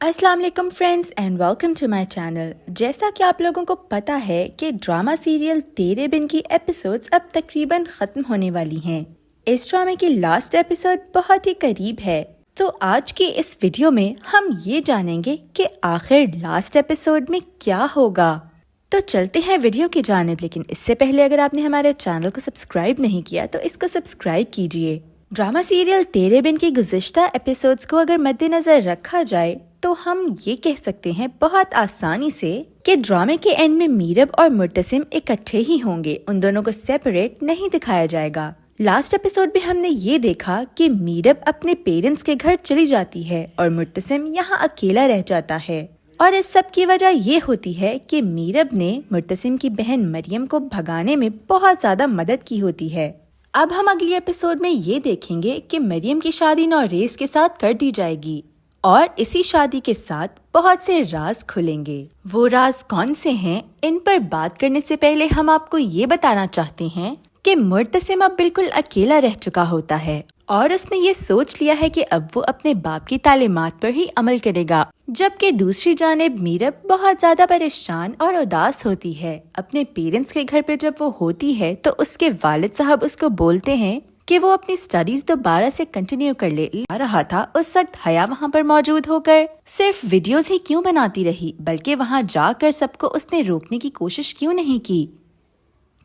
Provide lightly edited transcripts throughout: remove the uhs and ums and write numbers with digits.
अस्सलाम वालेकुम friends and welcome to my channel. जैसा कि आप लोगों को पता है कि ड्रामा सीरियल तेरे बिन की एपिसोड्स अब तकरीबन ख़त्म होने वाली हैं। इस ड्रामे की लास्ट एपिसोड बहुत ही करीब है, तो आज की इस वीडियो में हम ये जानेंगे कि आखिर लास्ट एपिसोड में क्या होगा। तो चलते हैं वीडियो की जानिब, लेकिन इससे पहले अगर आपने हमारे चैनल को सब्सक्राइब नहीं किया तो इसको सब्सक्राइब कीजिए। ड्रामा सीरियल तेरे बिन की गुज़िश्ता एपिसोड्स को अगर मद्देनजर रखा जाए तो हम ये कह सकते हैं बहुत आसानी से कि ड्रामे के एंड में मीरब और मुर्तसिम इकट्ठे ही होंगे, उन दोनों को सेपरेट नहीं दिखाया जाएगा। लास्ट एपिसोड में हमने ये देखा कि मीरब अपने पेरेंट्स के घर चली जाती है और मुर्तसिम यहाँ अकेला रह जाता है, और इस सब की वजह ये होती है कि मीरब ने मुर्तसिम की बहन मरियम को भगाने में बहुत ज्यादा मदद की होती है। अब हम अगली एपिसोड में ये देखेंगे कि मरियम की शादी नौरेस के साथ कर दी जाएगी और इसी शादी के साथ बहुत से राज खुलेंगे। वो राज कौन से हैं, इन पर बात करने से पहले हम आपको ये बताना चाहते हैं कि मुर्तसिम अब बिल्कुल अकेला रह चुका होता है और उसने ये सोच लिया है कि अब वो अपने बाप की तालीमात पर ही अमल करेगा, जबकि दूसरी जानिब मीरब बहुत ज्यादा परेशान और उदास होती है। अपने पेरेंट्स के घर पे जब वो होती है तो उसके वालिद साहब उसको बोलते हैं कि वो अपनी स्टडीज दोबारा से कंटिन्यू कर ले रहा था। उस वक्त हया वहाँ पर मौजूद होकर सिर्फ वीडियोस ही क्यों बनाती रही, बल्कि वहाँ जाकर सबको उसने रोकने की कोशिश क्यों नहीं की,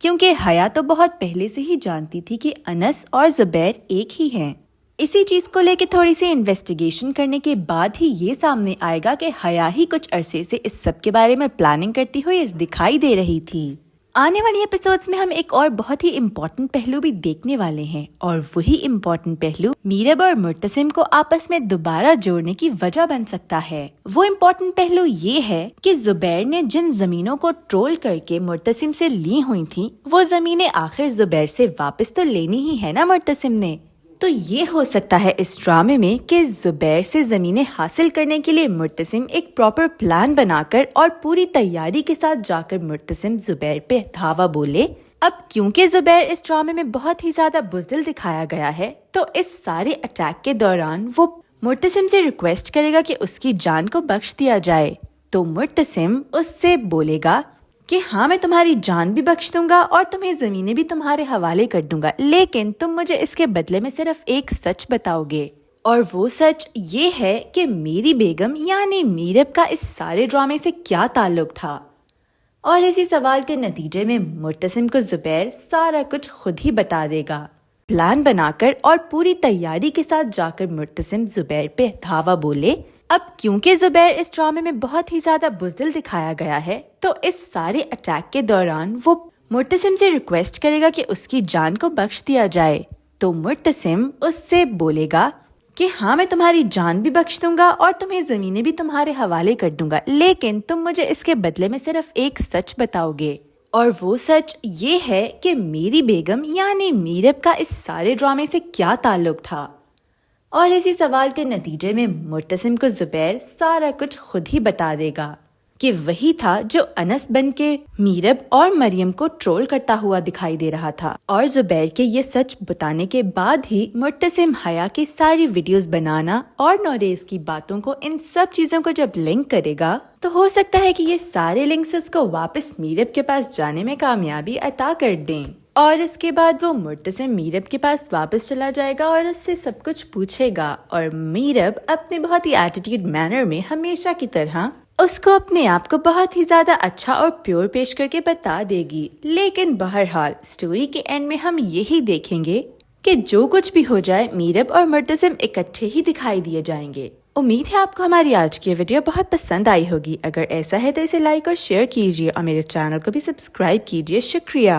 क्योंकि हया तो बहुत पहले से ही जानती थी कि अनस और जुबैर एक ही हैं। इसी चीज को लेके थोड़ी सी इन्वेस्टिगेशन करने के बाद ही ये सामने आएगा कि हया ही कुछ अरसे से इस सब के बारे में प्लानिंग करती हुई दिखाई दे रही थी। आने वाली एपिसोड्स में हम एक और बहुत ही इम्पोर्टेंट पहलू भी देखने वाले हैं, और वही इम्पोर्टेंट पहलू मीरब और मुर्तसिम को आपस में दोबारा जोड़ने की वजह बन सकता है। वो इम्पोर्टेंट पहलू ये है कि जुबैर ने जिन जमीनों को ट्रोल करके मुर्तसिम से ली हुई थी, वो जमीनें आखिर जुबैर से वापस तो लेनी ही है ना मुर्तसिम ने। तो ये हो सकता है इस ड्रामे में कि जुबैर से जमीनें हासिल करने के लिए मुर्तसिम एक प्रॉपर प्लान बनाकर और पूरी तैयारी के साथ जाकर मुर्तसिम जुबैर पे धावा बोले। अब क्योंकि जुबैर इस ड्रामे में बहुत ही ज्यादा बुज़दिल दिखाया गया है, तो इस सारे अटैक के दौरान वो मुर्तसिम से रिक्वेस्ट करेगा कि उसकी जान को बख्श दिया जाए। तो मुर्तसिम उससे बोलेगा कि हाँ, मैं तुम्हारी जान भी बख्श दूंगा और तुम्हें जमीनें भी तुम्हारे हवाले कर दूंगा, लेकिन तुम मुझे इसके बदले में सिर्फ एक सच बताओगे, और वो सच ये है कि मेरी बेगम यानी मीरब का इस सारे ड्रामे से क्या ताल्लुक था। और इसी सवाल के नतीजे में मुर्तसिम को जुबैर सारा कुछ खुद ही बता देगा। प्लान बनाकर और पूरी तैयारी के साथ जाकर मुर्तसिम जुबैर पे धावा बोले। अब क्योंकि जुबैर इस ड्रामे में बहुत ही ज्यादा बुज़दिल दिखाया गया है, तो इस सारे अटैक के दौरान वो मुर्तसिम से रिक्वेस्ट करेगा कि उसकी जान को बख्श दिया जाए। तो मुर्तसिम उससे बोलेगा कि हाँ, मैं तुम्हारी जान भी बख्श दूंगा और तुम्हें जमीनें भी तुम्हारे हवाले कर दूंगा, लेकिन तुम मुझे इसके बदले में सिर्फ एक सच बताओगे, और वो सच ये है कि मेरी बेगम यानी मीरब का इस सारे ड्रामे से क्या ताल्लुक था। और इसी सवाल के नतीजे में मुर्तसिम को जुबैर सारा कुछ खुद ही बता देगा कि वही था जो अनस बन के मीरब और मरियम को ट्रोल करता हुआ दिखाई दे रहा था। और जुबैर के ये सच बताने के बाद ही मुर्तसिम हया की सारी वीडियोस बनाना और नौरेस की बातों को, इन सब चीजों को जब लिंक करेगा तो हो सकता है कि ये सारे लिंक्स उसको वापस मीरब के पास जाने में कामयाबी अता कर दें, और इसके बाद वो मुर्तसिम मीरब के पास वापस चला जाएगा और उससे सब कुछ पूछेगा, और मीरब अपने बहुत ही एटीट्यूड मैनर में हमेशा की तरह उसको अपने आप को बहुत ही ज्यादा अच्छा और प्योर पेश करके बता देगी। लेकिन बहरहाल स्टोरी के एंड में हम यही देखेंगे कि जो कुछ भी हो जाए मीरब और मुर्तसिम इकट्ठे ही दिखाई दिए जाएंगे। उम्मीद है आपको हमारी आज की वीडियो बहुत पसंद आई होगी। अगर ऐसा है तो इसे लाइक और शेयर कीजिए और मेरे चैनल को भी सब्सक्राइब कीजिए। शुक्रिया।